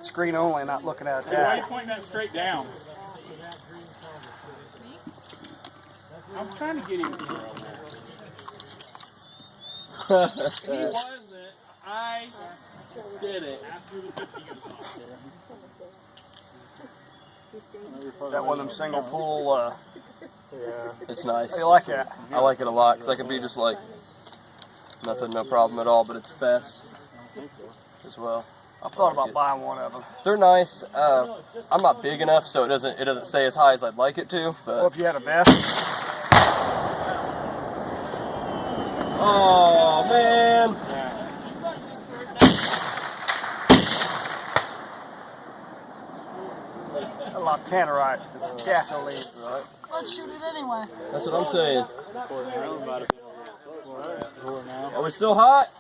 screen only, not looking at Hey, why are you that. pointing that straight down? I'm trying to get him. He wasn't. I did it. That one of them single pool. It's nice. How you like that? I like it a lot because I can be just like nothing, no problem at all. But it's fast as well. I've thought about buying one of them. They're nice. I'm not big enough, so it doesn't stay as high as I'd like it to. But Well, if you had a vest. oh man. A lot of tannerite. It's gasoline. Right. Let's shoot it anyway. That's what I'm saying. Are we still hot?